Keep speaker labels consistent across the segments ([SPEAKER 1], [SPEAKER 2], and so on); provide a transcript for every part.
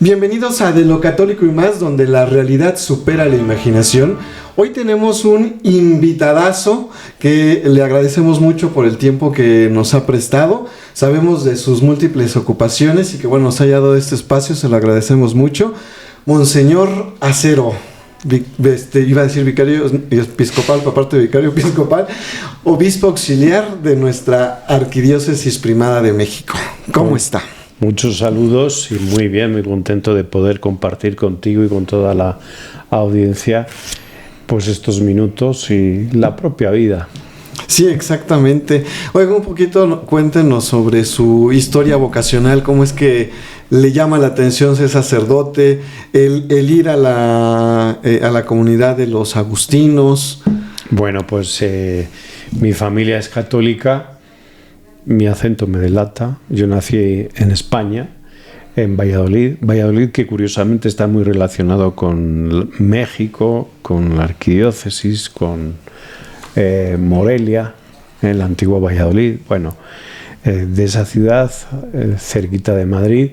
[SPEAKER 1] Bienvenidos a De lo Católico y Más, donde la realidad supera la imaginación. Hoy tenemos un invitadazo que le agradecemos mucho por el tiempo que nos ha prestado. Sabemos de sus múltiples ocupaciones y que bueno, nos haya dado este espacio, se lo agradecemos mucho. Monseñor Acero, iba a decir vicario episcopal, aparte de vicario episcopal, obispo auxiliar de nuestra Arquidiócesis Primada de México. ¿Cómo está?
[SPEAKER 2] Muchos saludos y muy bien, muy contento de poder compartir contigo y con toda la audiencia pues estos minutos y la propia vida.
[SPEAKER 1] Sí, exactamente. Oiga, un poquito cuéntenos sobre su historia vocacional, cómo es que le llama la atención ser sacerdote, el ir a la comunidad de los agustinos.
[SPEAKER 2] Bueno, pues mi familia es católica. Mi acento me delata. Yo nací en España, en Valladolid, que curiosamente está muy relacionado con México, con la arquidiócesis, con Morelia, en la antigua Valladolid. Bueno, de esa ciudad, cerquita de Madrid.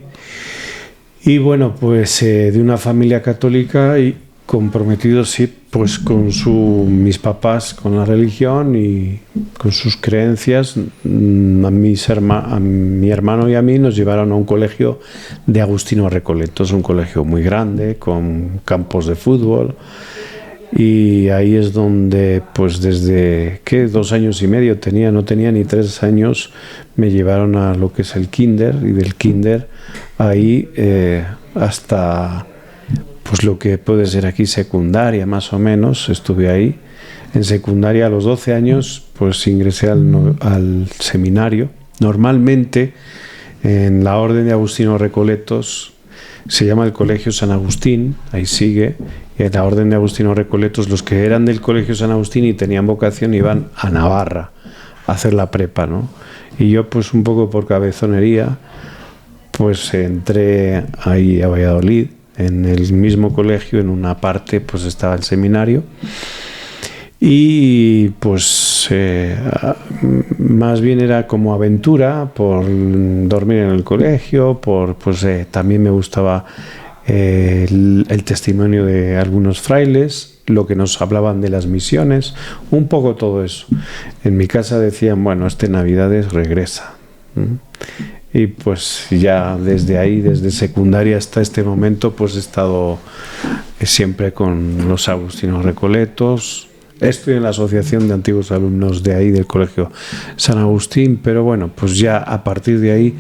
[SPEAKER 2] Y bueno, pues de una familia católica y comprometido, sí, pues con mis papás, con la religión y con sus creencias. A mi hermano y a mí nos llevaron a un colegio de Agustino Recoletos, un colegio muy grande, con campos de fútbol. Y ahí es donde, pues desde, 2 años y medio tenía, no tenía ni 3 años, me llevaron a lo que es el kinder, y del kinder ahí hasta pues lo que puede ser aquí secundaria, más o menos, estuve ahí. En secundaria a los 12 años, pues ingresé al seminario. Normalmente, en la Orden de Agustino Recoletos, se llama el Colegio San Agustín, ahí sigue, y en la Orden de Agustino Recoletos, los que eran del Colegio San Agustín y tenían vocación iban a Navarra a hacer la prepa, ¿no? Y yo, pues un poco por cabezonería, pues entré ahí a Valladolid. En el mismo colegio, en una parte, pues estaba el seminario. Y pues más bien era como aventura, por dormir en el colegio, también me gustaba el testimonio de algunos frailes, lo que nos hablaban de las misiones, un poco todo eso. En mi casa decían, bueno, Navidades regresa. Y pues ya desde ahí, desde secundaria hasta este momento, pues he estado siempre con los Agustinos Recoletos. Estoy en la asociación de antiguos alumnos de ahí, del Colegio San Agustín, pero bueno, pues ya a partir de ahí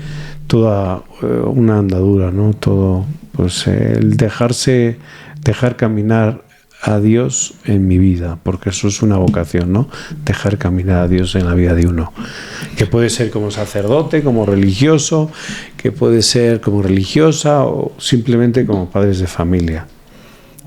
[SPEAKER 2] toda una andadura, ¿no? Todo, pues el dejar caminar a Dios en mi vida, porque eso es una vocación, ¿no? Dejar caminar a Dios en la vida de uno, que puede ser como sacerdote, como religioso, que puede ser como religiosa o simplemente como padres de familia.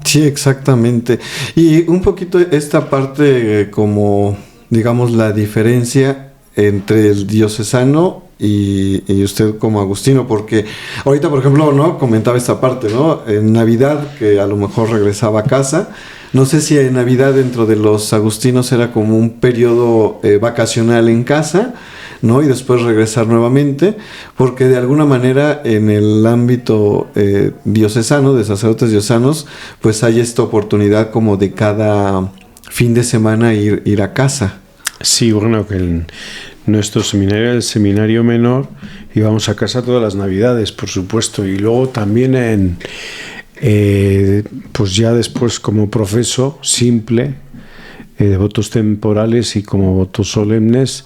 [SPEAKER 1] Sí, exactamente. Y un poquito esta parte como, digamos, la diferencia entre el diocesano y usted como agustino, porque ahorita, por ejemplo, ¿no? Comentaba esta parte, ¿no? En Navidad, que a lo mejor regresaba a casa. No sé si en Navidad dentro de los agustinos era como un periodo vacacional en casa, ¿no? Y después regresar nuevamente, porque de alguna manera en el ámbito diocesano, de sacerdotes diocesanos, pues hay esta oportunidad como de cada fin de semana ir a casa.
[SPEAKER 2] Sí, bueno, que nuestro seminario, el seminario menor, íbamos a casa todas las Navidades, por supuesto, y luego también pues ya después como profeso simple de votos temporales y como votos solemnes,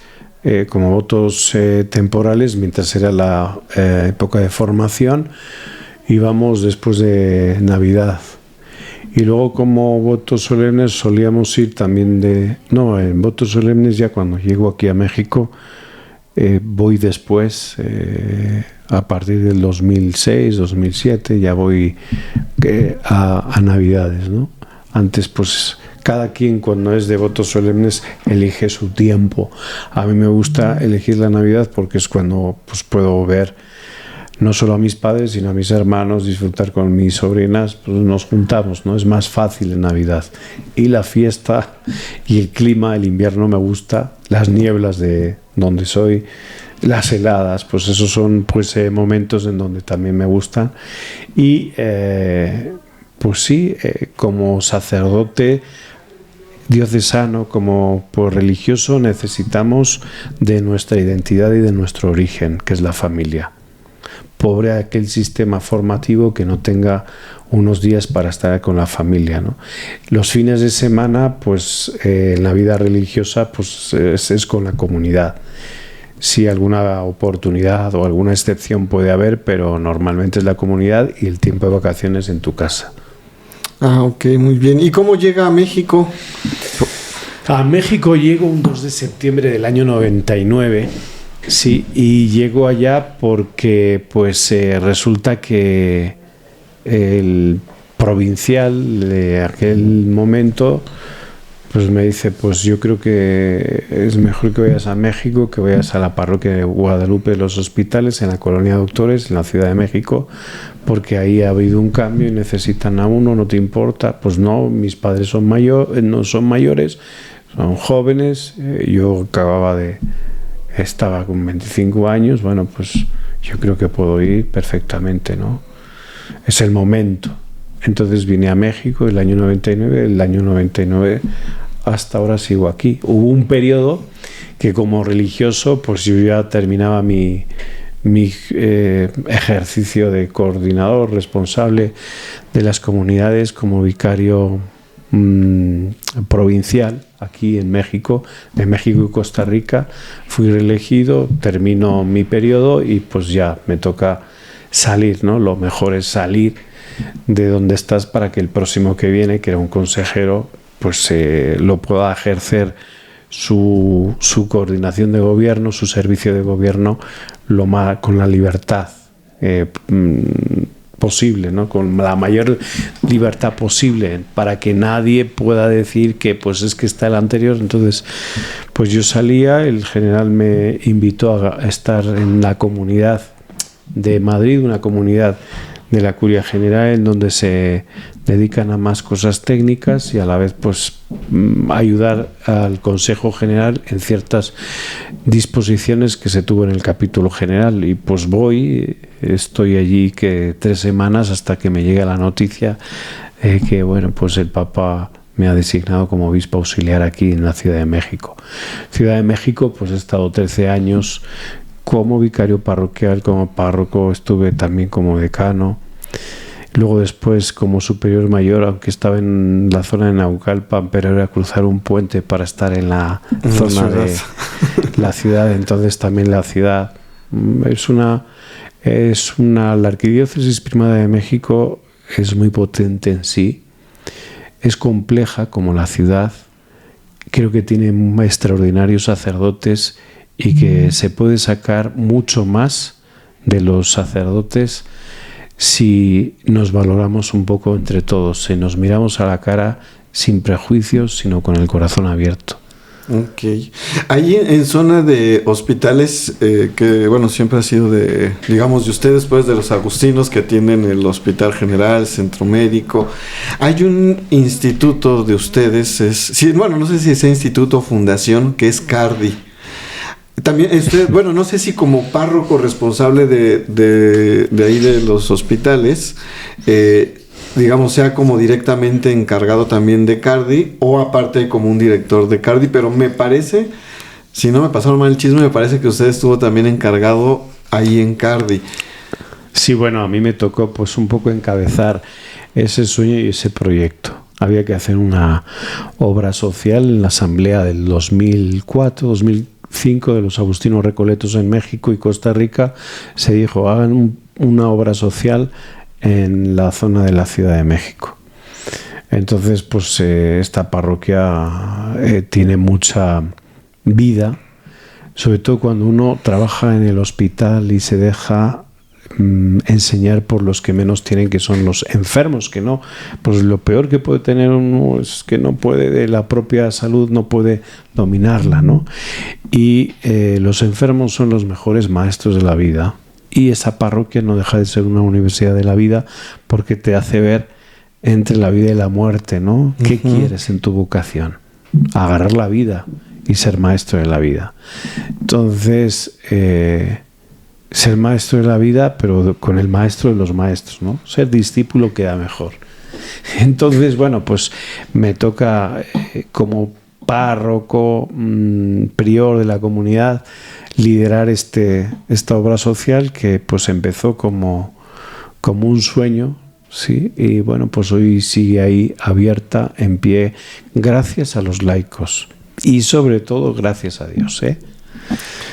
[SPEAKER 2] como votos temporales, mientras era la época de formación, íbamos después de Navidad. Y luego como votos solemnes solíamos ir también en votos solemnes ya cuando llego aquí a México, voy después, a partir del 2006, 2007, ya voy a Navidades, ¿no? Antes pues cada quien cuando es de votos solemnes elige su tiempo. A mí me gusta elegir la Navidad porque es cuando pues puedo ver no solo a mis padres, sino a mis hermanos, disfrutar con mis sobrinas, pues nos juntamos, ¿no? Es más fácil en Navidad. Y la fiesta y el clima, el invierno me gusta, las nieblas de donde soy, las heladas, pues esos son pues momentos en donde también me gustan. Y pues sí, como sacerdote diocesano, como pues, religioso, necesitamos de nuestra identidad y de nuestro origen, que es la familia. Pobre aquel sistema formativo que no tenga unos días para estar con la familia, ¿no? Los fines de semana, pues en la vida religiosa, pues es con la comunidad. Sí, alguna oportunidad o alguna excepción puede haber, pero normalmente es la comunidad y el tiempo de vacaciones en tu casa.
[SPEAKER 1] Ah, ok, muy bien. ¿Y cómo llega a México?
[SPEAKER 2] A México llego un 2 de septiembre del año 99. Sí, y llego allá porque pues resulta que el provincial de aquel momento pues me dice, pues yo creo que es mejor que vayas a México, que vayas a la parroquia de Guadalupe de los Hospitales, en la colonia Doctores, en la Ciudad de México, porque ahí ha habido un cambio y necesitan a uno, ¿no te importa? Pues no, mis padres no son mayores, son jóvenes, yo estaba con 25 años, bueno, pues yo creo que puedo ir perfectamente, ¿no? Es el momento. Entonces vine a México el año 99, hasta ahora sigo aquí. Hubo un periodo que como religioso, pues yo ya terminaba mi ejercicio de coordinador, responsable de las comunidades como vicario provincial aquí en México, de México y Costa Rica. Fui reelegido, termino mi periodo y pues ya me toca salir, ¿no? Lo mejor es salir de donde estás para que el próximo que viene, que era un consejero, pues lo pueda ejercer su coordinación de gobierno, su servicio de gobierno con la libertad posible, ¿no? Con la mayor libertad posible, para que nadie pueda decir que pues es que está el anterior. Entonces pues yo salía, el general me invitó a estar en la comunidad de Madrid, una comunidad de la Curia General en donde se dedican a más cosas técnicas y a la vez pues ayudar al Consejo General en ciertas disposiciones que se tuvo en el capítulo general. Y pues estoy allí que 3 semanas hasta que me llegue la noticia que bueno, pues el Papa me ha designado como obispo auxiliar aquí en la Ciudad de México. Ciudad de México, pues he estado 13 años como vicario parroquial, como párroco, estuve también como decano, luego después como superior mayor, aunque estaba en la zona de Naucalpan, pero era cruzar un puente para estar en la zona de la ciudad. Entonces también la ciudad la Arquidiócesis Primada de México es muy potente en sí, es compleja como la ciudad, creo que tiene extraordinarios sacerdotes y que se puede sacar mucho más de los sacerdotes si nos valoramos un poco entre todos, si nos miramos a la cara sin prejuicios, sino con el corazón abierto.
[SPEAKER 1] Ok. Ahí en zona de hospitales, que bueno, siempre ha sido de ustedes, pues de los agustinos que tienen el Hospital General, Centro Médico, hay un instituto de ustedes, no sé si es instituto o fundación, que es CARDI. También usted, no sé si como párroco responsable de ahí de los hospitales, sea como directamente encargado también de CARDI o aparte como un director de CARDI, pero me parece, si no me pasaron mal el chisme, me parece que usted estuvo también encargado ahí en CARDI.
[SPEAKER 2] Sí, bueno, a mí me tocó pues un poco encabezar ese sueño y ese proyecto. Había que hacer una obra social en la asamblea del 2004-2005 de los Agustinos Recoletos en México y Costa Rica. Se dijo, hagan una obra social en la zona de la Ciudad de México. Entonces, pues esta parroquia tiene mucha vida, sobre todo cuando uno trabaja en el hospital y se deja enseñar por los que menos tienen, que son los enfermos, que no, pues lo peor que puede tener uno es que no puede, de la propia salud no puede dominarla, ¿no? Y los enfermos son los mejores maestros de la vida. y esa parroquia no deja de ser una universidad de la vida, porque te hace ver entre la vida y la muerte, ¿no? ¿Qué quieres en tu vocación? Agarrar la vida y ser maestro de la vida. Entonces, ser maestro de la vida, pero con el maestro de los maestros, ¿no? Ser discípulo queda mejor. Entonces, bueno, pues me toca como párroco, prior de la comunidad, liderar esta obra social que pues empezó como un sueño, ¿sí? Y bueno, pues hoy sigue ahí abierta, en pie, gracias a los laicos y sobre todo gracias a Dios, ¿eh?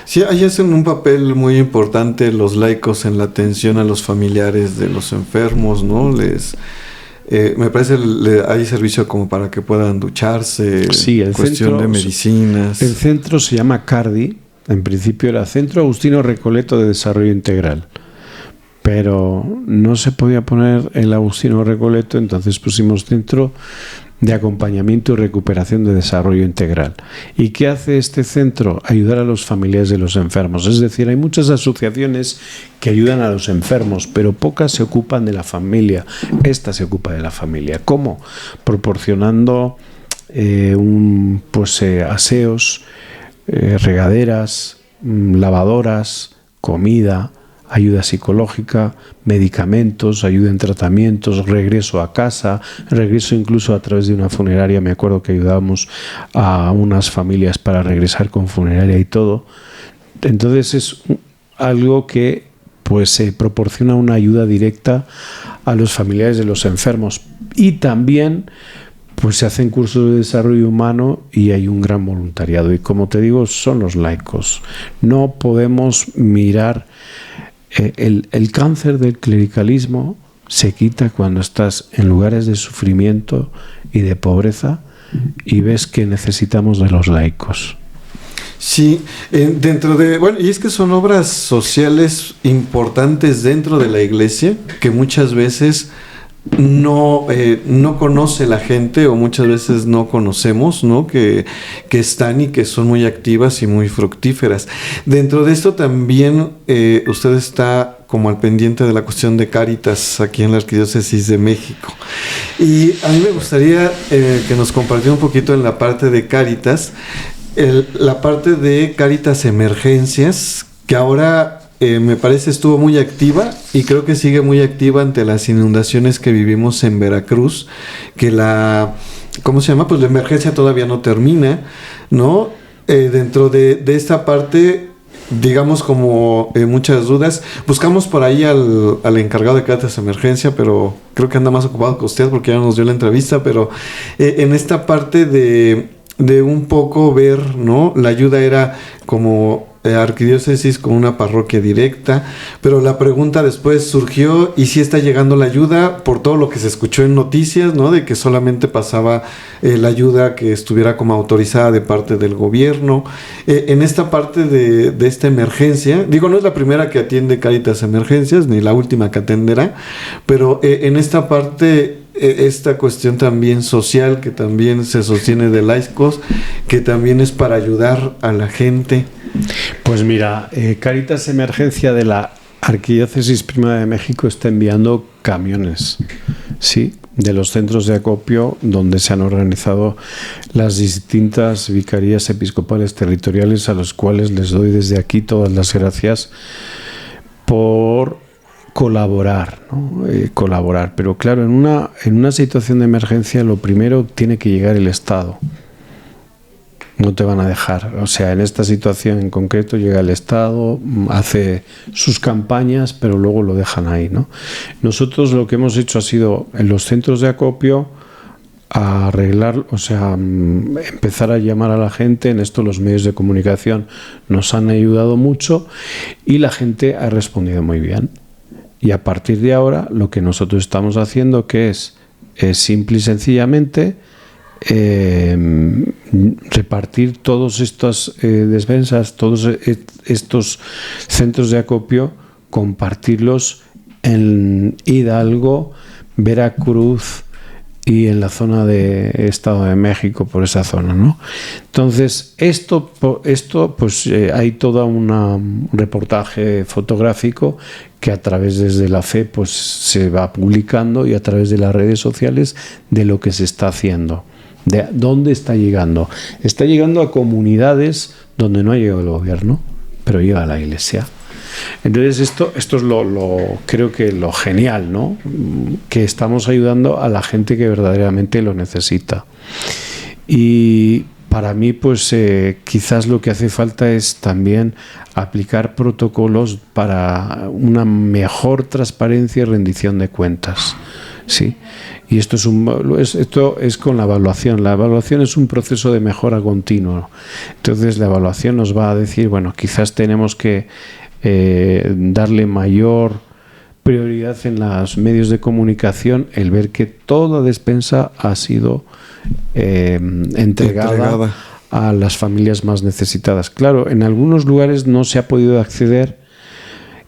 [SPEAKER 1] Sí, ahí hacen un papel muy importante los laicos en la atención a los familiares de los enfermos, ¿no? Me parece hay servicio como para que puedan ducharse,
[SPEAKER 2] sí,
[SPEAKER 1] cuestión de medicinas.
[SPEAKER 2] El centro se llama CARDI, en principio era Centro Agustino Recoleto de Desarrollo Integral, pero no se podía poner el Agustino Recoleto, entonces pusimos Centro de Acompañamiento y Recuperación de Desarrollo Integral. ¿Y qué hace este centro? Ayudar a los familiares de los enfermos. Es decir, hay muchas asociaciones que ayudan a los enfermos, pero pocas se ocupan de la familia. Esta se ocupa de la familia. ¿Cómo? Proporcionando aseos, regaderas, lavadoras, comida, ayuda psicológica, medicamentos, ayuda en tratamientos, regreso a casa, regreso incluso a través de una funeraria. Me acuerdo que ayudábamos a unas familias para regresar con funeraria y todo. Entonces es algo que pues se proporciona una ayuda directa a los familiares de los enfermos, y también pues se hacen cursos de desarrollo humano y hay un gran voluntariado. Y como te digo, son los laicos. No podemos mirar. El cáncer del clericalismo se quita cuando estás en lugares de sufrimiento y de pobreza y ves que necesitamos de los laicos.
[SPEAKER 1] Sí, y es que son obras sociales importantes dentro de la iglesia que muchas veces no conoce la gente, o muchas veces no conocemos, ¿no? Que están y que son muy activas y muy fructíferas. Dentro de esto también usted está como al pendiente de la cuestión de Cáritas aquí en la Arquidiócesis de México. Y a mí me gustaría que nos compartiera un poquito en la parte de Cáritas, la parte de Cáritas Emergencias, que ahora me parece estuvo muy activa y creo que sigue muy activa ante las inundaciones que vivimos en Veracruz, que ¿cómo se llama? Pues la emergencia todavía no termina, ¿no? Dentro de esta parte, digamos, como muchas dudas, buscamos por ahí al encargado de Cáritas Emergencia, pero creo que anda más ocupado que usted porque ya nos dio la entrevista, pero en esta parte de un poco ver, ¿no? La ayuda era como arquidiócesis con una parroquia directa, pero la pregunta después surgió, ¿y si está llegando la ayuda? Por todo lo que se escuchó en noticias, ¿no? De que solamente pasaba la ayuda que estuviera como autorizada de parte del gobierno. En esta parte de esta emergencia, digo, no es la primera que atiende Cáritas Emergencias, ni la última que atenderá, pero en esta parte, esta cuestión también social, que también se sostiene de laicos, que también es para ayudar a la gente.
[SPEAKER 2] Pues mira, Cáritas Emergencia de la Arquidiócesis Primada de México está enviando camiones, sí, de los centros de acopio donde se han organizado las distintas vicarías episcopales territoriales, a los cuales les doy desde aquí todas las gracias por colaborar, ¿no? Colaborar. Pero claro, en una situación de emergencia lo primero tiene que llegar el Estado. No te van a dejar. O sea, en esta situación en concreto llega el Estado, hace sus campañas, pero luego lo dejan ahí, ¿no? Nosotros lo que hemos hecho ha sido, en los centros de acopio, arreglar, o sea, empezar a llamar a la gente. En esto los medios de comunicación nos han ayudado mucho y la gente ha respondido muy bien. Y a partir de ahora, lo que nosotros estamos haciendo, que es simple y sencillamente repartir todas estas despensas, todos estos centros de acopio, compartirlos en Hidalgo, Veracruz, y en la zona de Estado de México, por esa zona, ¿no? Entonces, esto pues hay todo un reportaje fotográfico que a través desde la fe pues se va publicando, y a través de las redes sociales, de lo que se está haciendo, de dónde está llegando. Está llegando a comunidades donde no ha llegado el gobierno, pero llega a la Iglesia. Entonces esto es creo que lo genial, ¿no? Que estamos ayudando a la gente que verdaderamente lo necesita. Y para mí, pues quizás lo que hace falta es también aplicar protocolos para una mejor transparencia y rendición de cuentas, ¿sí? Y esto es con la evaluación. La evaluación es un proceso de mejora continuo. Entonces la evaluación nos va a decir, bueno, quizás tenemos que darle mayor prioridad en los medios de comunicación, el ver que toda despensa ha sido entregada a las familias más necesitadas. Claro, en algunos lugares no se ha podido acceder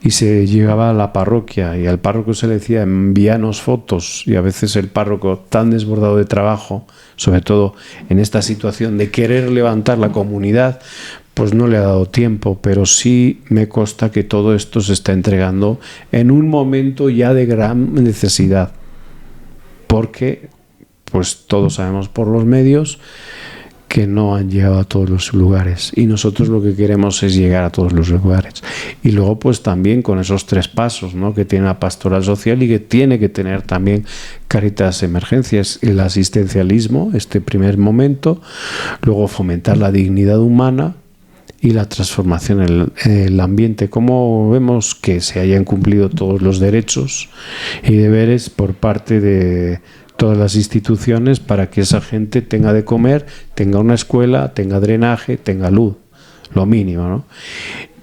[SPEAKER 2] y se llegaba a la parroquia, y al párroco se le decía envíanos fotos, y a veces el párroco, tan desbordado de trabajo, sobre todo en esta situación de querer levantar la comunidad, pues no le ha dado tiempo. Pero sí me consta que todo esto se está entregando en un momento ya de gran necesidad, porque pues todos sabemos por los medios que no han llegado a todos los lugares, y nosotros lo que queremos es llegar a todos los lugares. Y luego pues también con esos 3 pasos, ¿no?, que tiene la pastoral social y que tiene que tener también Cáritas Emergencias: el asistencialismo, este primer momento, luego fomentar la dignidad humana y la transformación en el ambiente. Como vemos que se hayan cumplido todos los derechos y deberes por parte de todas las instituciones para que esa gente tenga de comer, tenga una escuela, tenga drenaje, tenga luz, lo mínimo, ¿no?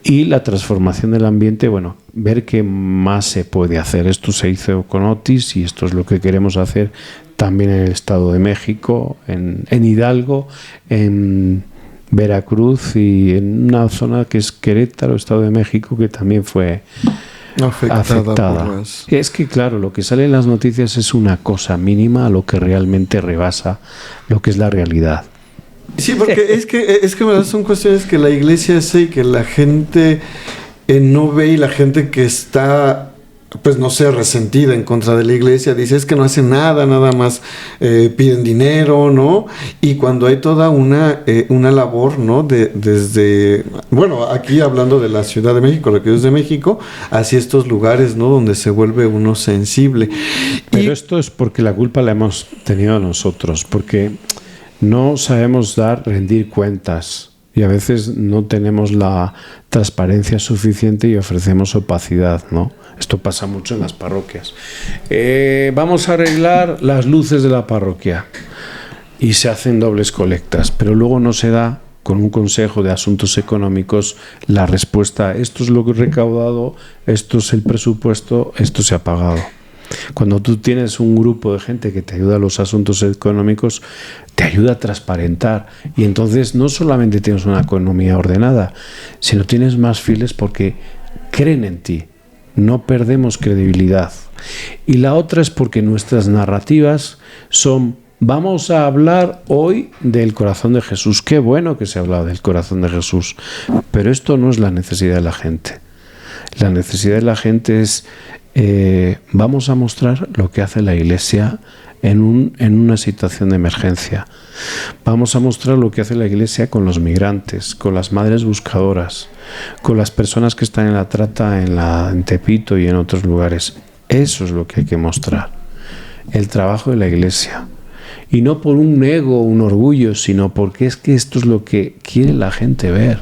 [SPEAKER 2] Y la transformación del ambiente, bueno, ver qué más se puede hacer. Esto se hizo con Otis, y esto es lo que queremos hacer también en el Estado de México, en Hidalgo, en Veracruz, y en una zona que es Querétaro, Estado de México, que también fue afectada. Es que claro, lo que sale en las noticias es una cosa mínima a lo que realmente rebasa lo que es la realidad.
[SPEAKER 1] Sí, porque es que ¿verdad? Son cuestiones que la iglesia hace y que la gente no ve, y la gente que está, pues no sé, resentida en contra de la iglesia, dice es que no hace nada más piden dinero, ¿no? Y cuando hay toda una labor, ¿no? Desde, bueno, aquí hablando de la Ciudad de México, la que es de México, hacia estos lugares, ¿no? Donde se vuelve uno sensible.
[SPEAKER 2] Pero esto es porque la culpa la hemos tenido nosotros, porque no sabemos rendir cuentas. Y a veces no tenemos la transparencia suficiente y ofrecemos opacidad, ¿no? Esto pasa mucho en las parroquias. Vamos a arreglar las luces de la parroquia, y se hacen dobles colectas, pero luego no se da con un consejo de asuntos económicos la respuesta: esto es lo que he recaudado, esto es el presupuesto, esto se ha pagado. Cuando tú tienes un grupo de gente que te ayuda a los asuntos económicos, te ayuda a transparentar, y entonces no solamente tienes una economía ordenada, sino tienes más fieles porque creen en ti. No perdemos credibilidad. Y la otra es porque nuestras narrativas son: vamos a hablar hoy del corazón de Jesús. Qué bueno que se ha hablado del corazón de Jesús, pero esto no es la necesidad de la gente. La necesidad de la gente es vamos a mostrar lo que hace la Iglesia en una situación de emergencia. Vamos a mostrar lo que hace la Iglesia con los migrantes, con las madres buscadoras, con las personas que están en la trata en Tepito y en otros lugares. Eso es lo que hay que mostrar, el trabajo de la Iglesia. Y no por un ego, un orgullo, sino porque es que esto es lo que quiere la gente ver,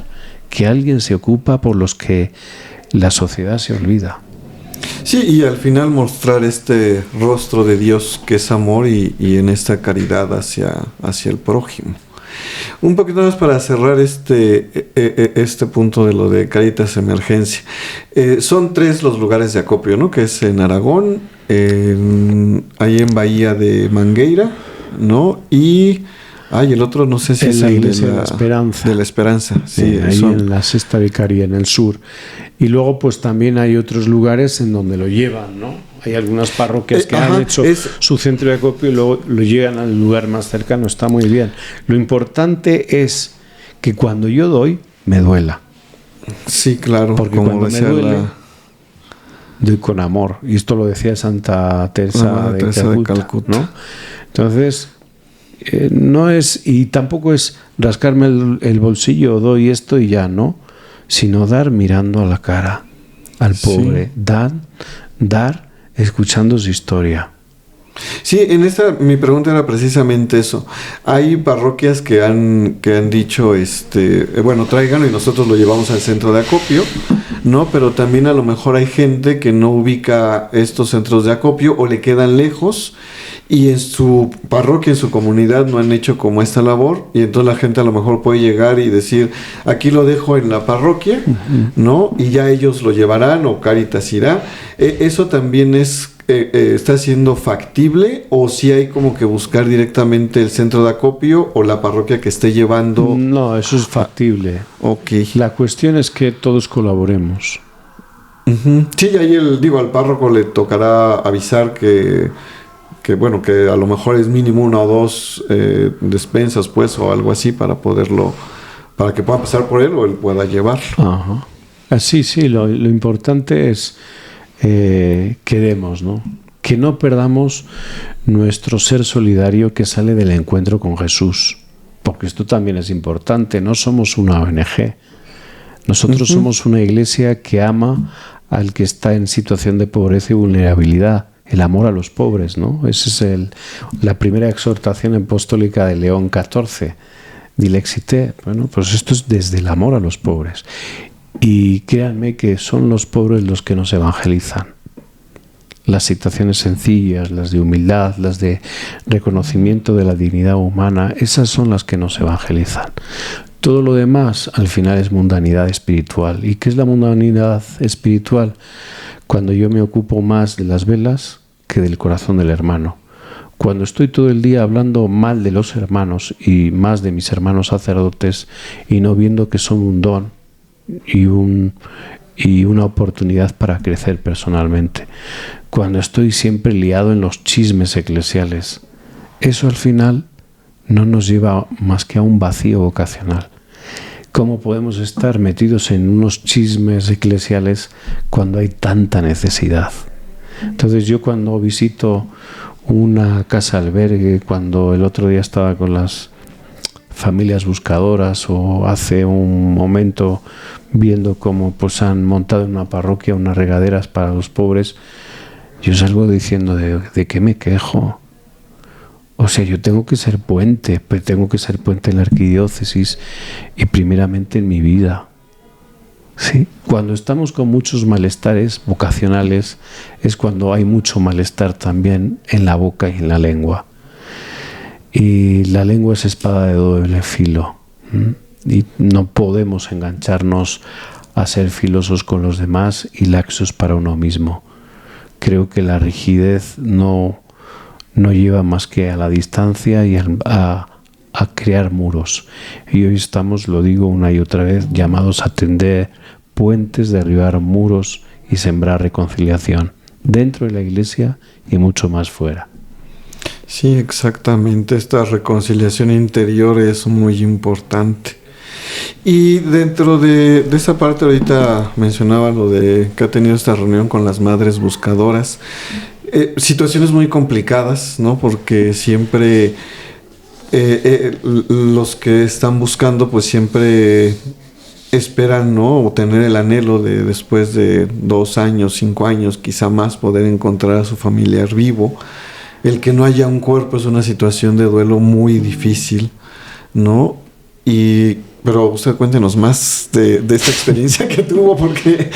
[SPEAKER 2] que alguien se ocupa por los que la sociedad se olvida.
[SPEAKER 1] Sí, y al final mostrar este rostro de Dios que es amor, y en esta caridad hacia el prójimo. Un poquito más para cerrar este punto de lo de Cáritas Emergencia. Son 3 los lugares de acopio, ¿no? Que es en Aragón, ahí en Bahía de Mangueira, ¿no? Y el otro no sé si
[SPEAKER 2] es la Iglesia de la Esperanza.
[SPEAKER 1] De la Esperanza, sí.
[SPEAKER 2] Ahí en la Sexta Vicaría, en el sur. Y luego pues también hay otros lugares en donde lo llevan, ¿no? Hay algunas parroquias que han hecho su centro de acopio y luego lo llegan al lugar más cercano. Está muy bien. Lo importante es que cuando yo doy, me duela.
[SPEAKER 1] Sí, claro.
[SPEAKER 2] Porque como cuando me duele, doy con amor. Y esto lo decía Santa Teresa de Calcuta, ¿no? Entonces, no es, y tampoco es rascarme el bolsillo, doy esto y ya, ¿no? Sino dar mirando a la cara al pobre. Sí. Dar escuchando su historia.
[SPEAKER 1] Sí, mi pregunta era precisamente eso. Hay parroquias que han dicho, bueno, tráiganlo y nosotros lo llevamos al centro de acopio, ¿no? Pero también a lo mejor hay gente que no ubica estos centros de acopio o le quedan lejos y en su parroquia, en su comunidad no han hecho como esta labor, y entonces la gente a lo mejor puede llegar y decir, aquí lo dejo en la parroquia, ¿no? Y ya ellos lo llevarán o Cáritas irá. Eso también está siendo factible, o si hay como que buscar directamente el centro de acopio o la parroquia que esté llevando.
[SPEAKER 2] No, eso es factible.
[SPEAKER 1] Okay.
[SPEAKER 2] La cuestión es que todos colaboremos.
[SPEAKER 1] Sí, ahí al párroco le tocará avisar que bueno, que a lo mejor es mínimo 1 o 2 despensas, pues, o algo así para que pueda pasar por él o él pueda llevarlo.
[SPEAKER 2] Ajá. Así, sí, lo importante es que demos, ¿no? Que no perdamos nuestro ser solidario que sale del encuentro con Jesús, porque esto también es importante. No somos una ONG, nosotros somos una iglesia que ama al que está en situación de pobreza y vulnerabilidad, el amor a los pobres, ¿no? Esa es la primera exhortación apostólica de León XIV, Dilexite. Bueno, pues esto es desde el amor a los pobres. Y créanme que son los pobres los que nos evangelizan. Las situaciones sencillas, las de humildad, las de reconocimiento de la dignidad humana, esas son las que nos evangelizan. Todo lo demás al final es mundanidad espiritual. ¿Y qué es la mundanidad espiritual? Cuando yo me ocupo más de las velas que del corazón del hermano. Cuando estoy todo el día hablando mal de los hermanos y más de mis hermanos sacerdotes y no viendo que son un don y una oportunidad para crecer personalmente. Cuando estoy siempre liado en los chismes eclesiales, eso al final no nos lleva más que a un vacío vocacional. ¿Cómo podemos estar metidos en unos chismes eclesiales cuando hay tanta necesidad? Entonces yo cuando visito una casa albergue, cuando el otro día estaba con las familias buscadoras o hace un momento viendo cómo pues han montado en una parroquia unas regaderas para los pobres, yo salgo diciendo ¿de qué me quejo? O sea, yo tengo que ser puente, pero tengo que ser puente en la arquidiócesis y primeramente en mi vida. ¿Sí? Cuando estamos con muchos malestares vocacionales es cuando hay mucho malestar también en la boca y en la lengua. Y la lengua es espada de doble filo. Y no podemos engancharnos a ser filosos con los demás y laxos para uno mismo. Creo que la rigidez no lleva más que a la distancia y a crear muros. Y hoy estamos, lo digo una y otra vez, llamados a tender puentes, derribar muros y sembrar reconciliación dentro de la iglesia y mucho más fuera.
[SPEAKER 1] Sí, exactamente. Esta reconciliación interior es muy importante. Y dentro de esa parte, ahorita mencionaba lo de que ha tenido esta reunión con las madres buscadoras. Situaciones muy complicadas, ¿no? Porque siempre los que están buscando, pues siempre esperan, ¿no? O tener el anhelo de después de 2 años, 5 años, quizá más, poder encontrar a su familiar vivo. El que no haya un cuerpo es una situación de duelo muy difícil, ¿no? Pero usted cuéntenos más de esta experiencia que tuvo, porque,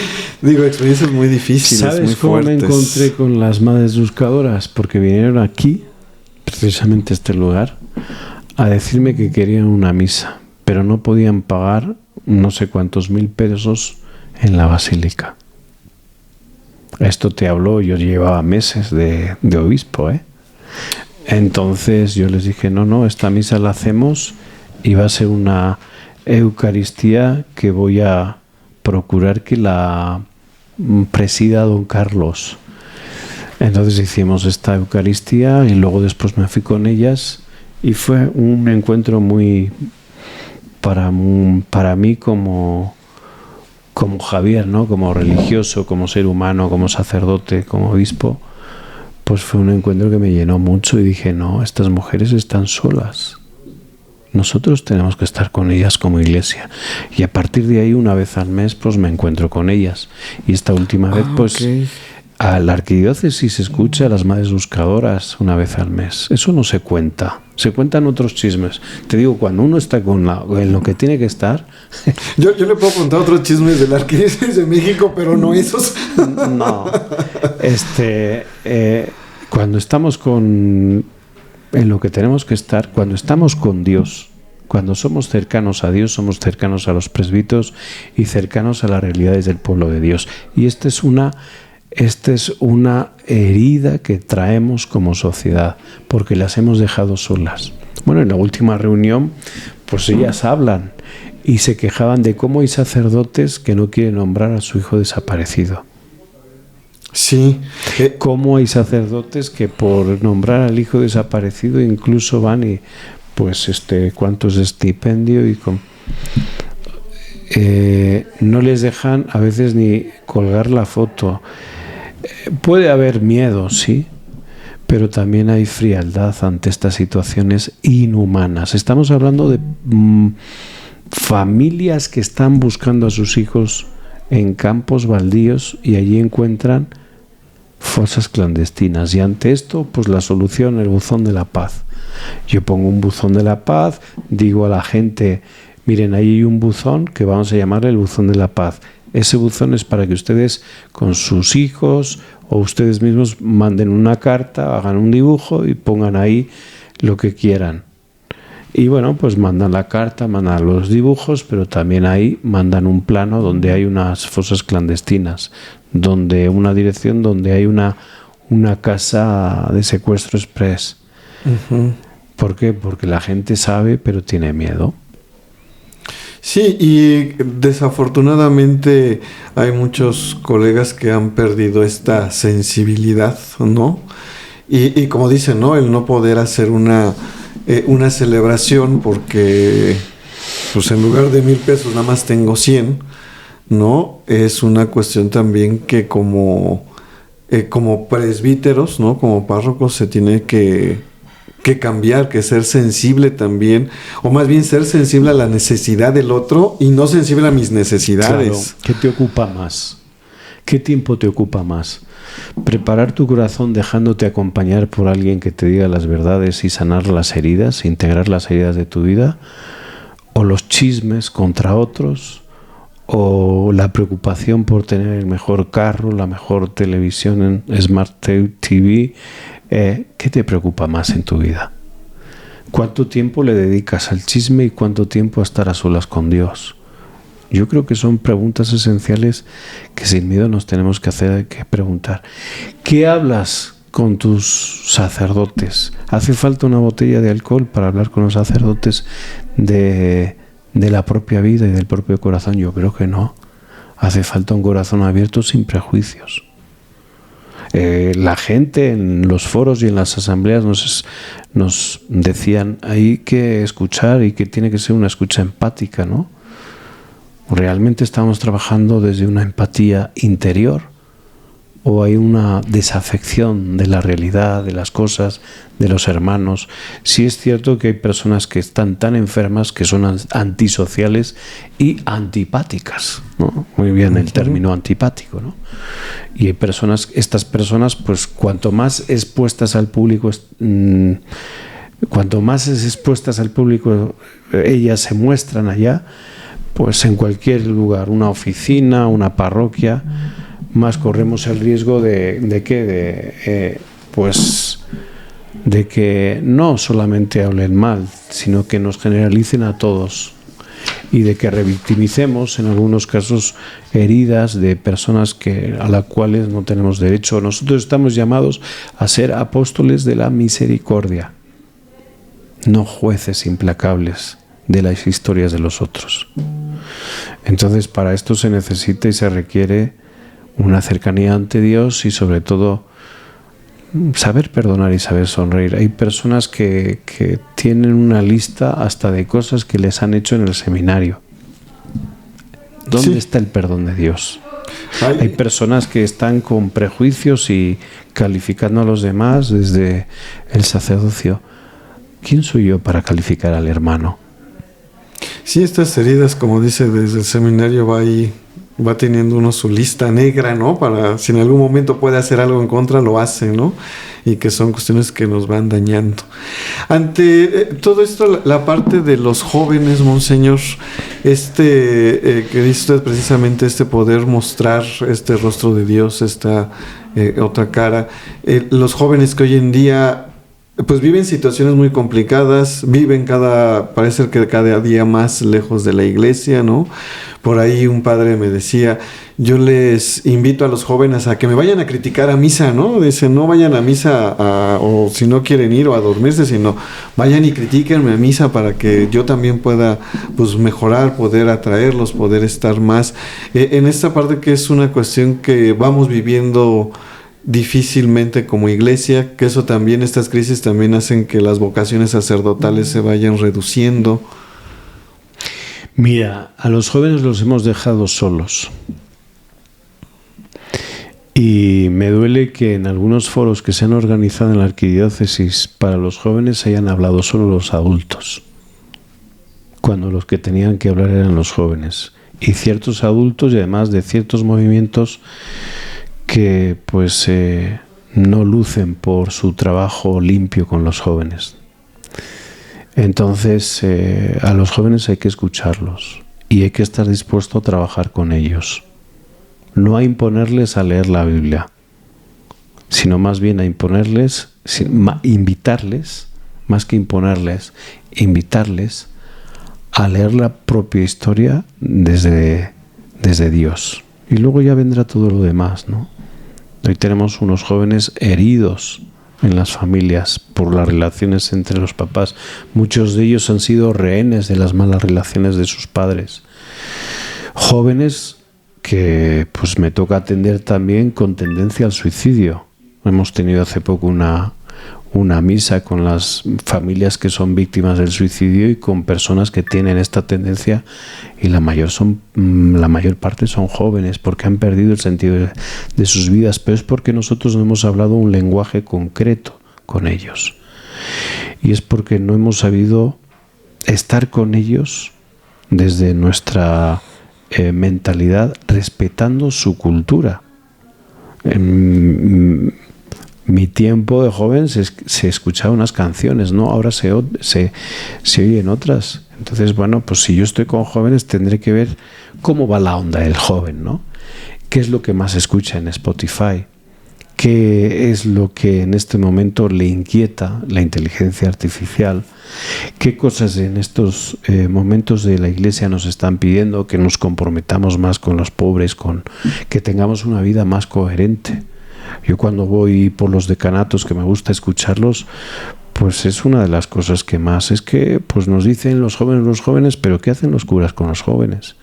[SPEAKER 1] experiencias muy difíciles,
[SPEAKER 2] ¿sabes
[SPEAKER 1] muy
[SPEAKER 2] cómo
[SPEAKER 1] fuertes?
[SPEAKER 2] me encontré con las madres buscadoras? Porque vinieron aquí, precisamente a este lugar, a decirme que querían una misa, pero no podían pagar no sé cuántos 1.000 pesos en la basílica. Esto te habló, yo llevaba meses de obispo, ¿eh? Entonces yo les dije, no, esta misa la hacemos y va a ser una Eucaristía que voy a procurar que la presida don Carlos. Entonces hicimos esta Eucaristía y luego después me fui con ellas y fue un encuentro muy para mí como Javier, ¿no? Como religioso, como ser humano, como sacerdote, como obispo, pues fue un encuentro que me llenó mucho y dije, no, estas mujeres están solas. Nosotros tenemos que estar con ellas como iglesia. Y a partir de ahí, una vez al mes, pues me encuentro con ellas. Y esta última vez, pues,
[SPEAKER 1] okay.
[SPEAKER 2] A la arquidiócesis se escucha a las madres buscadoras una vez al mes. Eso no se cuenta. Se cuentan otros chismes. Te digo, cuando uno está en lo que tiene que estar...
[SPEAKER 1] Yo le puedo contar otros chismes de la arquidiócesis de México, pero no esos.
[SPEAKER 2] No. Cuando estamos en lo que tenemos que estar, cuando estamos con Dios, cuando somos cercanos a Dios, somos cercanos a los presbíteros y cercanos a las realidades del pueblo de Dios. Y esta es una herida que traemos como sociedad, porque las hemos dejado solas. Bueno, en la última reunión, pues ellas hablan y se quejaban de cómo hay sacerdotes que no quieren nombrar a su hijo desaparecido.
[SPEAKER 1] Sí.
[SPEAKER 2] Cómo hay sacerdotes que por nombrar al hijo desaparecido incluso van y, pues, cuántos de estipendio y no les dejan a veces ni colgar la foto. Puede haber miedo, sí, pero también hay frialdad ante estas situaciones inhumanas. Estamos hablando de familias que están buscando a sus hijos en campos baldíos y allí encuentran fosas clandestinas. Y ante esto, pues la solución, el buzón de la paz. Yo pongo un buzón de la paz, digo a la gente, miren, ahí hay un buzón que vamos a llamarle el buzón de la paz. Ese buzón es para que ustedes con sus hijos o ustedes mismos manden una carta, hagan un dibujo y pongan ahí lo que quieran. Y bueno, pues mandan la carta, mandan los dibujos, pero también ahí mandan un plano donde hay unas fosas clandestinas, donde una dirección donde hay una casa de secuestro express.
[SPEAKER 1] Uh-huh.
[SPEAKER 2] ¿Por qué? Porque la gente sabe, pero tiene miedo.
[SPEAKER 1] Sí, y desafortunadamente hay muchos colegas que han perdido esta sensibilidad, ¿no? Y como dicen, ¿no? El no poder hacer una celebración porque, pues en lugar de 1,000 pesos nada más tengo 100, ¿no? Es una cuestión también que como presbíteros, ¿no? Como párrocos se tiene que cambiar, que ser sensible también, o más bien ser sensible a la necesidad del otro y no sensible a mis necesidades.
[SPEAKER 2] Claro. ¿Qué te ocupa más? ¿Qué tiempo te ocupa más? ¿Preparar tu corazón dejándote acompañar por alguien que te diga las verdades y sanar las heridas, integrar las heridas de tu vida? ¿O los chismes contra otros? ¿O la preocupación por tener el mejor carro, la mejor televisión en Smart TV? ¿Qué te preocupa más en tu vida? ¿Cuánto tiempo le dedicas al chisme y cuánto tiempo a estar a solas con Dios? Yo creo que son preguntas esenciales que sin miedo nos tenemos que hacer, que preguntar. ¿Qué hablas con tus sacerdotes? ¿Hace falta una botella de alcohol para hablar con los sacerdotes de la propia vida y del propio corazón? Yo creo que no. Hace falta un corazón abierto sin prejuicios. La gente en los foros y en las asambleas nos decían hay que escuchar y que tiene que ser una escucha empática, ¿no? ¿Realmente estamos trabajando desde una empatía interior o hay una desafección de la realidad, de las cosas, de los hermanos? Sí es cierto que hay personas que están tan enfermas que son antisociales y antipáticas, ¿no? Muy bien el término antipático, ¿no? Y hay estas personas, pues cuanto más expuestas al público, ellas se muestran allá, pues en cualquier lugar, una oficina, una parroquia, más corremos el riesgo de que no solamente hablen mal, sino que nos generalicen a todos y de que revictimicemos en algunos casos heridas de personas a las cuales no tenemos derecho. Nosotros estamos llamados a ser apóstoles de la misericordia, no jueces implacables de las historias de los otros. Entonces, para esto se necesita y se requiere una cercanía ante Dios y sobre todo saber perdonar y saber sonreír. Hay personas que tienen una lista hasta de cosas que les han hecho en el seminario. ¿Dónde está el perdón de Dios? Hay personas que están con prejuicios y calificando a los demás desde el sacerdocio. ¿Quién soy yo para calificar al hermano?
[SPEAKER 1] Sí, estas heridas, como dice, desde el seminario va teniendo uno su lista negra, ¿no? Para si en algún momento puede hacer algo en contra, lo hace, ¿no? Y que son cuestiones que nos van dañando. Ante todo esto, la parte de los jóvenes, Monseñor, que dice usted precisamente, poder mostrar este rostro de Dios, esta otra cara, los jóvenes que hoy en día pues viven situaciones muy complicadas, parece que cada día más lejos de la iglesia, ¿no? Por ahí un padre me decía, yo les invito a los jóvenes a que me vayan a criticar a misa, ¿no? Dice, no vayan a misa o si no quieren ir o a dormirse, sino vayan y critíquenme a misa para que yo también pueda pues mejorar, poder atraerlos, poder estar más. En esta parte que es una cuestión que vamos viviendo difícilmente como iglesia, que eso también, estas crisis también hacen que las vocaciones sacerdotales se vayan reduciendo.
[SPEAKER 2] Mira, a los jóvenes los hemos dejado solos. Y me duele que en algunos foros que se han organizado en la arquidiócesis para los jóvenes hayan hablado solo los adultos, cuando los que tenían que hablar eran los jóvenes. Y ciertos adultos, y además de ciertos movimientos que pues no lucen por su trabajo limpio con los jóvenes. Entonces a los jóvenes hay que escucharlos y hay que estar dispuesto a trabajar con ellos, no a imponerles a leer la Biblia, sino más bien a invitarles, más que imponerles, invitarles a leer la propia historia desde Dios, y luego ya vendrá todo lo demás, ¿no? Hoy tenemos unos jóvenes heridos en las familias por las relaciones entre los papás. Muchos de ellos han sido rehenes de las malas relaciones de sus padres. Jóvenes que pues me toca atender también con tendencia al suicidio. Hemos tenido hace poco una misa con las familias que son víctimas del suicidio y con personas que tienen esta tendencia, y la mayor parte son jóvenes porque han perdido el sentido de sus vidas, pero es porque nosotros no hemos hablado un lenguaje concreto con ellos, y es porque no hemos sabido estar con ellos desde nuestra mentalidad, respetando su cultura. Mi tiempo de joven se escuchaban unas canciones, ¿no? Ahora se oyen otras. Entonces, bueno, pues si yo estoy con jóvenes tendré que ver cómo va la onda del joven, ¿no? ¿Qué es lo que más escucha en Spotify? ¿Qué es lo que en este momento le inquieta la inteligencia artificial? ¿Qué cosas en estos momentos de la Iglesia nos están pidiendo? Que nos comprometamos más con los pobres, que tengamos una vida más coherente. Yo cuando voy por los decanatos, que me gusta escucharlos, pues es una de las cosas que más es que pues nos dicen los jóvenes, pero ¿qué hacen los curas con los jóvenes?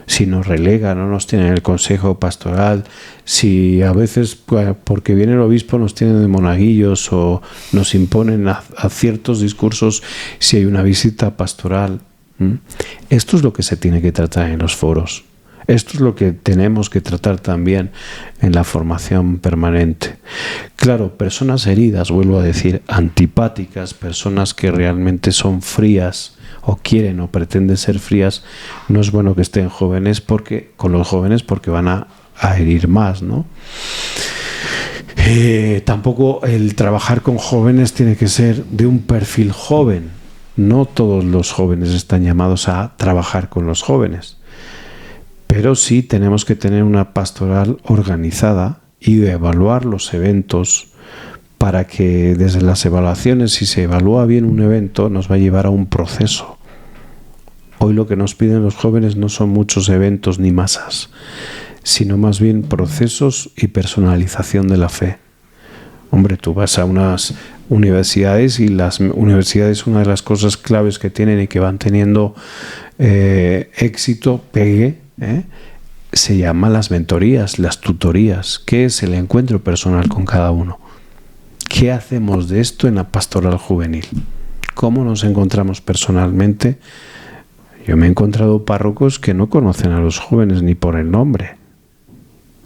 [SPEAKER 2] Si nos relegan, no nos tienen el consejo pastoral, si a veces porque viene el obispo nos tienen de monaguillos o nos imponen a ciertos discursos si hay una visita pastoral. Esto es lo que se tiene que tratar en los foros. Esto es lo que tenemos que tratar también en la formación permanente. Claro, personas heridas, vuelvo a decir, antipáticas, personas que realmente son frías o quieren o pretenden ser frías, no es bueno que estén con los jóvenes porque van a herir más, ¿no? Tampoco el trabajar con jóvenes tiene que ser de un perfil joven. No todos los jóvenes están llamados a trabajar con los jóvenes. Pero sí tenemos que tener una pastoral organizada y evaluar los eventos para que desde las evaluaciones, si se evalúa bien un evento, nos va a llevar a un proceso. Hoy lo que nos piden los jóvenes no son muchos eventos ni masas, sino más bien procesos y personalización de la fe. Hombre, tú vas a unas universidades y las universidades, una de las cosas claves que tienen y que van teniendo éxito, pegue, se llama las mentorías, las tutorías, que es el encuentro personal con cada uno. ¿qué hacemos de esto en la pastoral juvenil? ¿Cómo nos encontramos personalmente? Yo me he encontrado párrocos que no conocen a los jóvenes ni por el nombre.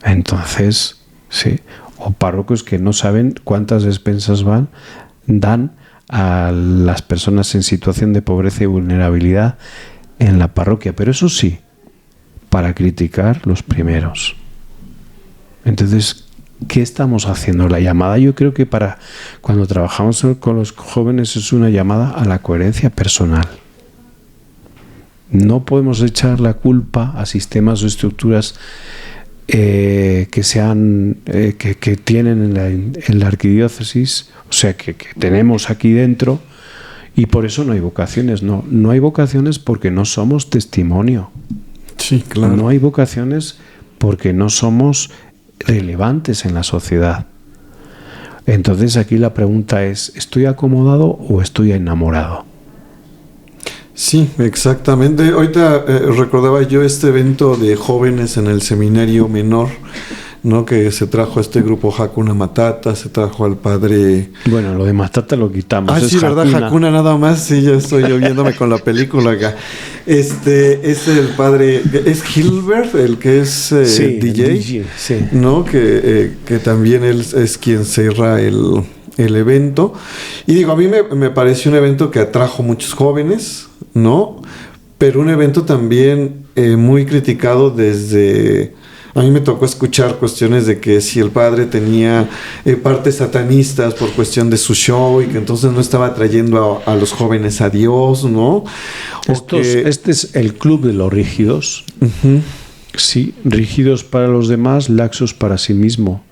[SPEAKER 2] Entonces, sí, o párrocos que no saben cuántas despensas dan a las personas en situación de pobreza y vulnerabilidad en la parroquia. Pero eso sí, para criticar los primeros. Entonces, ¿qué estamos haciendo? La llamada, yo creo que para cuando trabajamos con los jóvenes es una llamada a la coherencia personal. No podemos echar la culpa a sistemas o estructuras que tienen en la arquidiócesis, o sea, que tenemos aquí dentro, y por eso no hay vocaciones. No hay vocaciones porque no somos testimonio.
[SPEAKER 1] Sí, claro.
[SPEAKER 2] No hay vocaciones porque no somos relevantes en la sociedad. Entonces aquí la pregunta es, ¿estoy acomodado o estoy enamorado?
[SPEAKER 1] Sí, exactamente. Ahorita recordaba yo este evento de jóvenes en el seminario menor, ¿no? Que se trajo este grupo Hakuna Matata, se trajo al padre...
[SPEAKER 2] Bueno, lo de Matata lo quitamos.
[SPEAKER 1] Ah, sí, ¿verdad? Hakuna nada más. Sí, ya estoy yo viéndome con la película acá. Es el padre... Es Gilbert, el que es
[SPEAKER 2] sí,
[SPEAKER 1] DJ,
[SPEAKER 2] sí.
[SPEAKER 1] ¿no? Que también él es quien cierra el evento. Y digo, a mí me pareció un evento que atrajo muchos jóvenes, ¿no? Pero un evento también muy criticado desde... A mí me tocó escuchar cuestiones de que si el padre tenía partes satanistas por cuestión de su show y que entonces no estaba trayendo a los jóvenes a Dios, ¿no?
[SPEAKER 2] Este es el club de los rígidos.
[SPEAKER 1] Uh-huh.
[SPEAKER 2] Sí, rígidos para los demás, laxos para sí mismo.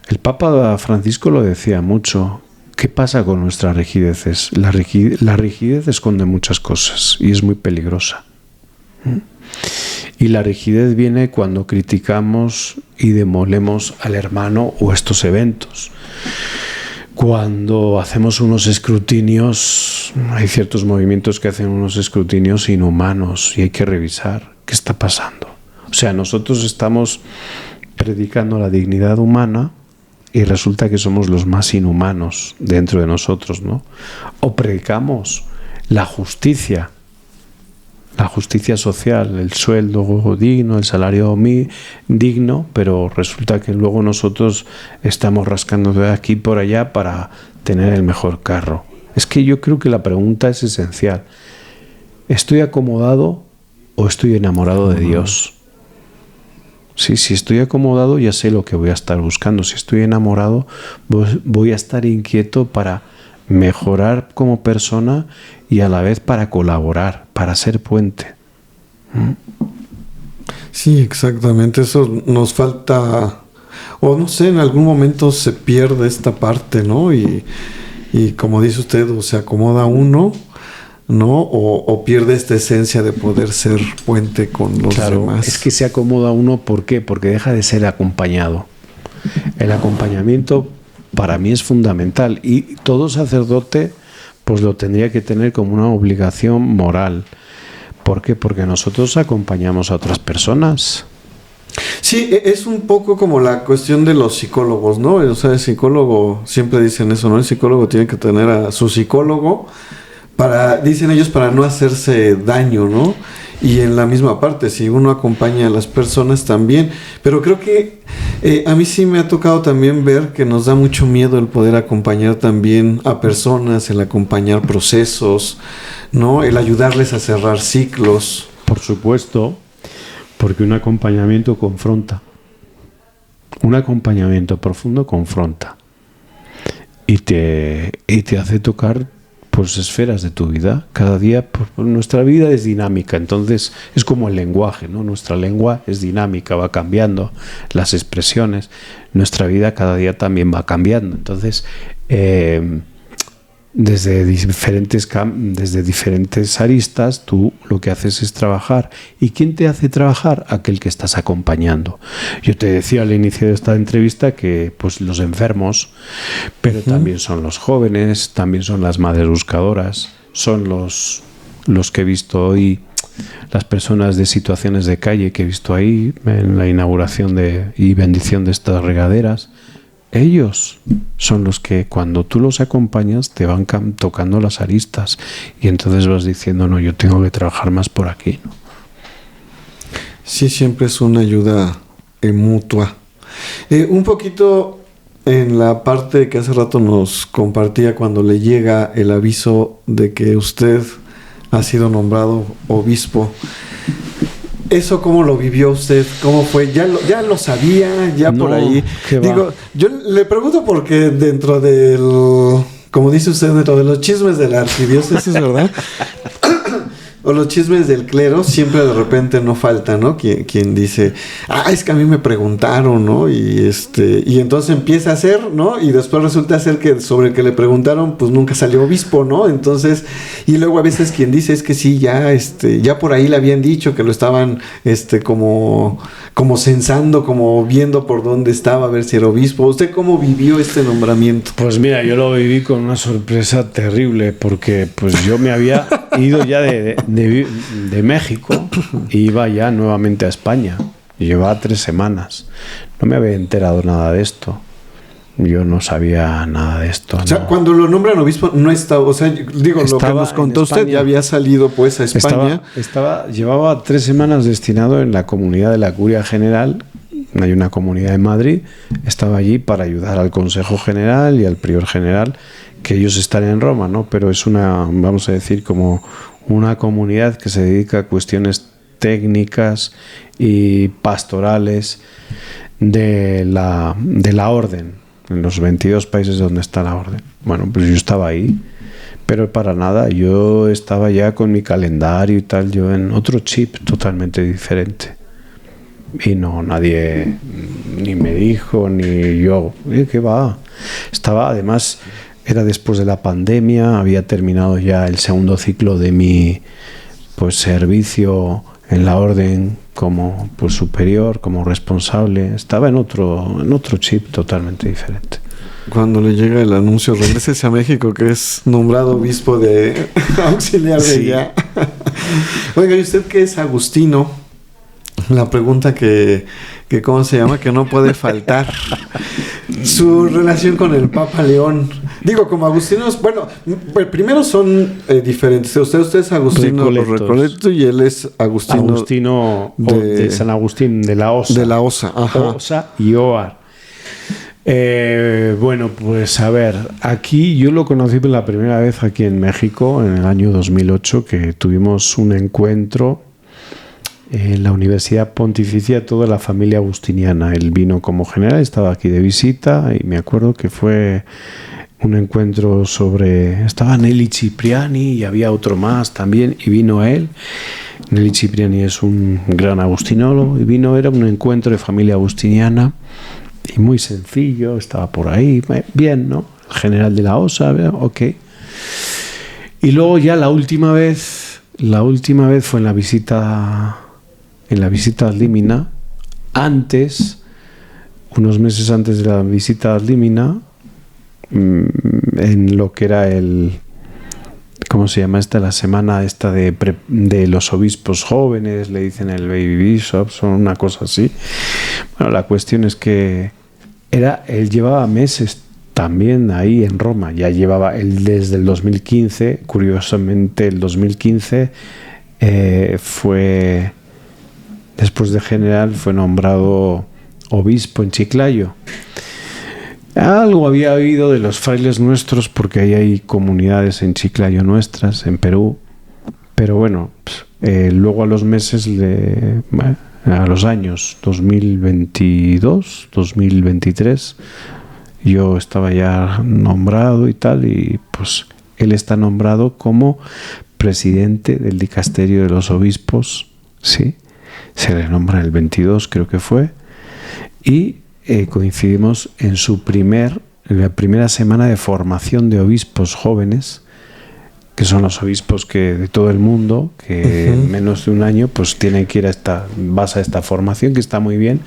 [SPEAKER 2] El Papa Francisco lo decía mucho. ¿Qué pasa con nuestras rigideces? La rigidez esconde muchas cosas y es muy peligrosa. Y la rigidez viene cuando criticamos y demolemos al hermano o estos eventos. Cuando hacemos unos escrutinios, hay ciertos movimientos que hacen unos escrutinios inhumanos y hay que revisar qué está pasando. O sea, nosotros estamos predicando la dignidad humana y resulta que somos los más inhumanos dentro de nosotros, ¿no? O predicamos la justicia social, el sueldo digno, el salario digno, pero resulta que luego nosotros estamos rascando de aquí por allá para tener el mejor carro. Es que yo creo que la pregunta es esencial. ¿Estoy acomodado o estoy enamorado de Dios? Sí, si estoy acomodado ya sé lo que voy a estar buscando. Si estoy enamorado voy a estar inquieto para mejorar como persona y a la vez para colaborar, para ser puente.
[SPEAKER 1] Sí, exactamente. Eso nos falta, o no sé, en algún momento se pierde esta parte, ¿no? Y como dice usted, o se acomoda uno, ¿no? O pierde esta esencia de poder ser puente con los demás.
[SPEAKER 2] Es que se acomoda uno, ¿por qué? Porque deja de ser acompañado. El acompañamiento para mí es fundamental y todo sacerdote pues lo tendría que tener como una obligación moral. ¿Por qué? Porque nosotros acompañamos a otras personas.
[SPEAKER 1] Sí, es un poco como la cuestión de los psicólogos, ¿no? O sea, el psicólogo, siempre dicen eso, ¿no? El psicólogo tiene que tener a su psicólogo dicen ellos, para no hacerse daño, ¿no? Y en la misma parte, si uno acompaña a las personas también. Pero creo que a mí sí me ha tocado también ver que nos da mucho miedo el poder acompañar también a personas, el acompañar procesos, ¿no? El ayudarles a cerrar ciclos.
[SPEAKER 2] Por supuesto, porque un acompañamiento confronta. Un acompañamiento profundo confronta. Y te hace tocar pues esferas de tu vida. Cada día, pues, nuestra vida es dinámica, entonces es como el lenguaje, ¿no? Nuestra lengua es dinámica, va cambiando las expresiones, nuestra vida cada día también va cambiando, entonces desde diferentes aristas tú lo que haces es trabajar. ¿Y quién te hace trabajar? Aquel que estás acompañando. Yo te decía al inicio de esta entrevista que pues los enfermos, pero también son los jóvenes, también son las madres buscadoras, son los que he visto hoy, las personas de situaciones de calle que he visto ahí en la inauguración y bendición de estas regaderas. ellos son los que cuando tú los acompañas te van tocando las aristas y entonces vas diciendo, no, yo tengo que trabajar más por aquí, ¿no?
[SPEAKER 1] Sí, siempre es una ayuda mutua. Un poquito en la parte que hace rato nos compartía cuando le llega el aviso de que usted ha sido nombrado obispo. ¿Eso cómo lo vivió usted? ¿Cómo fue? ¿Ya lo sabía? ¿Ya no, por ahí? Digo, yo le pregunto porque dentro del, como dice usted, dentro de los chismes de la arquidiócesis, ¿verdad? O los chismes del clero, siempre de repente no falta, ¿no? Quien dice, es que a mí me preguntaron, ¿no? Y entonces empieza a hacer, ¿no? Y después resulta ser que sobre el que le preguntaron, pues nunca salió obispo, ¿no? Entonces, y luego a veces quien dice es que sí, ya por ahí le habían dicho que lo estaban, como censando, como viendo por dónde estaba, a ver si era obispo. ¿Usted cómo vivió este nombramiento?
[SPEAKER 2] Pues mira, yo lo viví con una sorpresa terrible, porque pues yo me había ido ya de México e iba ya nuevamente a España. Llevaba 3 semanas. No me había enterado nada de esto. Yo no sabía nada de esto.
[SPEAKER 1] O sea, cuando lo nombran obispo no estaba, o sea, digo, lo que nos contó usted, ya había salido pues a España.
[SPEAKER 2] Llevaba 3 semanas destinado en la comunidad de la Curia General. Hay una comunidad en Madrid. Estaba allí para ayudar al Consejo General y al Prior General, que ellos están en Roma, ¿no? Pero es una, vamos a decir, como una comunidad que se dedica a cuestiones técnicas y pastorales de la orden, en los 22 países donde está la orden. Bueno, pues yo estaba ahí, pero para nada, yo estaba ya con mi calendario y tal, yo en otro chip totalmente diferente. Y no, nadie ni me dijo, ni yo, ¿qué va? Estaba, además, era después de la pandemia, había terminado ya el segundo ciclo de mi servicio en la orden como superior, como responsable. Estaba en otro chip totalmente diferente.
[SPEAKER 1] Cuando le llega el anuncio, regrésese a México, que es nombrado obispo de auxiliar de allá. Oiga, ¿y usted qué es agustino? La pregunta que ¿cómo se llama? Que no puede faltar. Su relación con el Papa León. Digo, como agustinos, bueno, primero son diferentes. Usted es agustino Recoleto y él es
[SPEAKER 2] agustino de San Agustín, de la Osa.
[SPEAKER 1] De la Osa, ajá.
[SPEAKER 2] Osa y Oar. Bueno, pues a ver, aquí yo lo conocí por la primera vez aquí en México, en el año 2008, que tuvimos un encuentro en la Universidad Pontificia, toda la familia agustiniana. Él vino como general, estaba aquí de visita y me acuerdo que fue un encuentro estaba Nelly Cipriani y había otro más también y vino él. Nelly Cipriani es un gran agustinólogo y era un encuentro de familia agustiniana y muy sencillo, estaba por ahí, bien, ¿no? El general de la OSA, ok. Y luego ya la última vez fue en la visita ad limina. Antes, unos meses antes de la visita ad limina, en lo que era ¿cómo se llama la semana esta de los obispos jóvenes? Le dicen el baby bishop, son una cosa así. Bueno, la cuestión es que él llevaba meses también ahí en Roma, ya llevaba él desde el 2015, curiosamente el 2015 fue, después de general, fue nombrado obispo en Chiclayo. Algo había oído de los frailes nuestros, porque ahí hay comunidades en Chiclayo nuestras, en Perú, pero bueno, luego a los meses, a los años 2022, 2023, yo estaba ya nombrado y tal, y pues él está nombrado como presidente del dicasterio de los obispos, ¿sí? Se le nombra el 22, creo que fue, y coincidimos en la primera semana de formación de obispos jóvenes, que son los obispos de todo el mundo, que en menos de un año pues tienen que ir vas a esta formación, que está muy bien,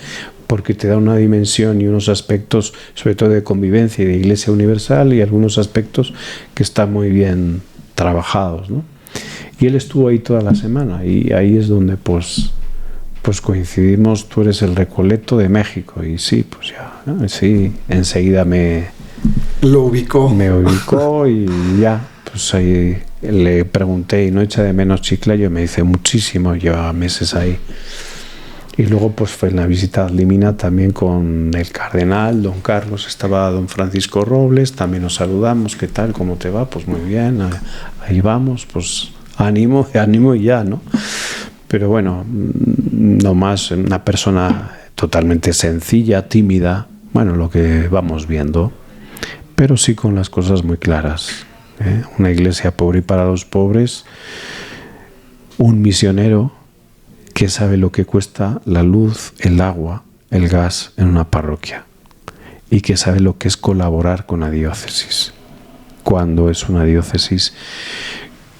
[SPEAKER 2] porque te da una dimensión y unos aspectos, sobre todo de convivencia y de Iglesia Universal, y algunos aspectos que están muy bien trabajados, ¿no? Y él estuvo ahí toda la semana, y ahí es donde pues pues coincidimos, tú eres el Recoleto de México. Y sí, pues ya, ¿no? Sí, enseguida me ubicó y ya, pues ahí le pregunté, ¿y no echa de menos Chiclayo? Y me dice muchísimo, llevaba meses ahí. Y luego pues fue en la visita ad limina también con el cardenal, don Carlos, estaba don Francisco Robles, también nos saludamos, ¿qué tal? ¿Cómo te va? Pues muy bien, ahí vamos, pues ánimo y ya, ¿no? Pero bueno, no más, una persona totalmente sencilla, tímida, bueno, lo que vamos viendo, pero sí con las cosas muy claras, ¿eh? Una iglesia pobre y para los pobres, un misionero que sabe lo que cuesta la luz, el agua, el gas en una parroquia y que sabe lo que es colaborar con la diócesis cuando es una diócesis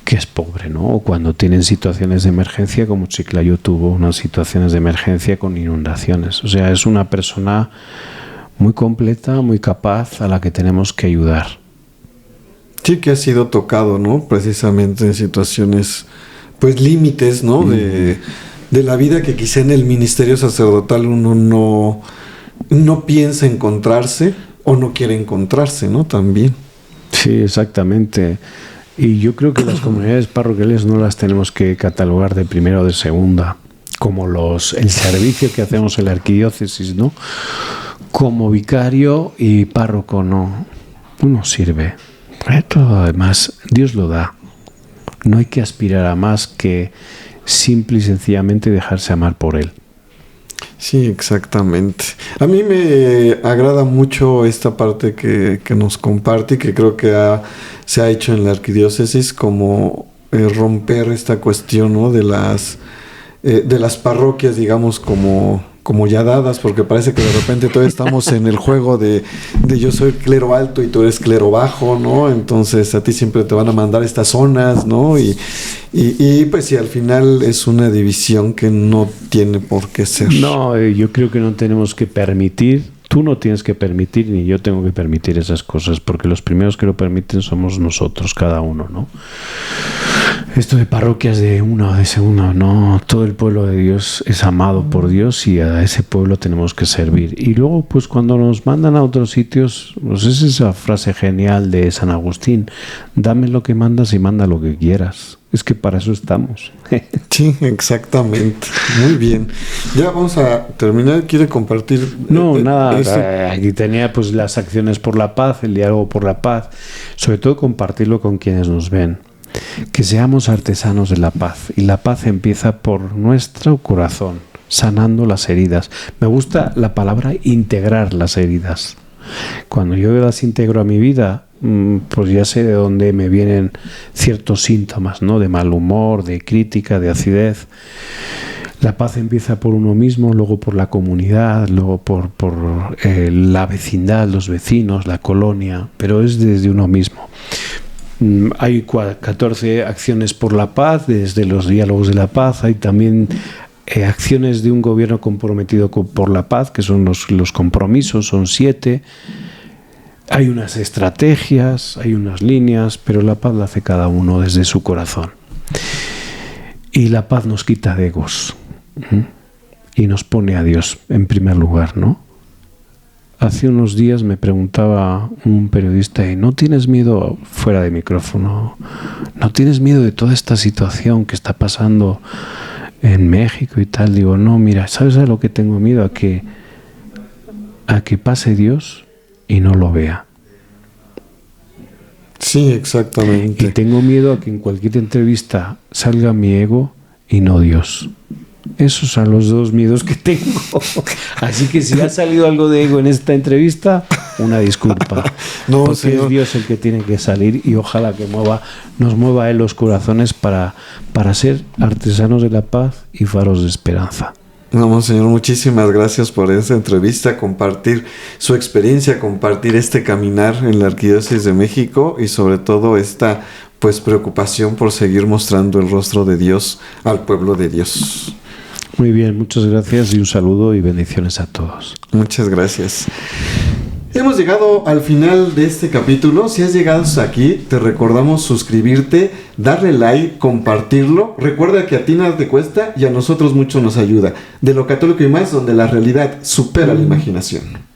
[SPEAKER 2] que es pobre, ¿no? O cuando tienen situaciones de emergencia, como Chiclayo tuvo unas situaciones de emergencia con inundaciones. O sea, es una persona muy completa, muy capaz, a la que tenemos que ayudar.
[SPEAKER 1] Sí, que ha sido tocado, ¿no? Precisamente en situaciones, pues límites, ¿no? De la vida, que quizá en el ministerio sacerdotal uno no piensa encontrarse o no quiere encontrarse, ¿no? También.
[SPEAKER 2] Sí, exactamente. Y yo creo que las comunidades parroquiales no las tenemos que catalogar de primera o de segunda, como el servicio que hacemos en la arquidiócesis, ¿no? Como vicario y párroco, no. Uno sirve. Todo además, Dios lo da. No hay que aspirar a más que simple y sencillamente dejarse amar por Él.
[SPEAKER 1] Sí, exactamente. A mí me agrada mucho esta parte que nos comparte y que creo que se ha hecho en la arquidiócesis, como romper esta cuestión, ¿no? de las parroquias, digamos, como ya dadas, porque parece que de repente todavía estamos en el juego de yo soy clero alto y tú eres clero bajo, ¿no? Entonces a ti siempre te van a mandar estas zonas, ¿no? Y pues sí, al final es una división que no tiene por qué ser.
[SPEAKER 2] No, yo creo que no tenemos que permitir, tú no tienes que permitir, ni yo tengo que permitir esas cosas, porque los primeros que lo permiten somos nosotros, cada uno, ¿no? Esto de parroquias de una o de segunda, no, todo el pueblo de Dios es amado por Dios y a ese pueblo tenemos que servir. Y luego, pues cuando nos mandan a otros sitios, pues es esa frase genial de San Agustín: dame lo que mandas y manda lo que quieras. Es que para eso estamos.
[SPEAKER 1] Sí, exactamente. Muy bien. Ya vamos a terminar. ¿Quiere compartir?
[SPEAKER 2] No, nada. Aquí tenía pues las acciones por la paz, el diálogo por la paz. Sobre todo compartirlo con quienes nos ven. Que seamos artesanos de la paz. Y la paz empieza por nuestro corazón, sanando las heridas. Me gusta la palabra integrar las heridas. Cuando yo las integro a mi vida, pues ya sé de dónde me vienen ciertos síntomas, ¿no? De mal humor, de crítica, de acidez. La paz empieza por uno mismo, luego por la comunidad, luego por la vecindad, los vecinos, la colonia, pero es desde uno mismo. Hay 14 acciones por la paz, desde los diálogos de la paz. Hay también acciones de un gobierno comprometido por la paz, que son los compromisos, son 7. Hay unas estrategias, hay unas líneas, pero la paz la hace cada uno desde su corazón. Y la paz nos quita de egos, y nos pone a Dios en primer lugar, ¿no? Hace unos días me preguntaba un periodista: ¿y no tienes miedo, fuera de micrófono, no tienes miedo de toda esta situación que está pasando en México y tal? Digo, no, mira, ¿sabes a lo que tengo miedo? A que pase Dios y no lo vea.
[SPEAKER 1] Sí, exactamente.
[SPEAKER 2] Y tengo miedo a que en cualquier entrevista salga mi ego y no Dios. Esos son los dos miedos que tengo. Así que si ha salido algo de ego en esta entrevista, una disculpa. No, porque señor, es Dios el que tiene que salir, y ojalá que nos mueva a Él los corazones para ser artesanos de la paz y faros de esperanza.
[SPEAKER 1] No, señor, muchísimas gracias por esta entrevista, compartir su experiencia, compartir este caminar en la Arquidiócesis de México y sobre todo esta pues preocupación por seguir mostrando el rostro de Dios al pueblo de Dios.
[SPEAKER 2] Muy bien, muchas gracias y un saludo y bendiciones a todos.
[SPEAKER 1] Muchas gracias. Hemos llegado al final de este capítulo. Si has llegado hasta aquí, te recordamos suscribirte, darle like, compartirlo. Recuerda que a ti nada te cuesta y a nosotros mucho nos ayuda. De lo católico y más, donde la realidad supera la imaginación.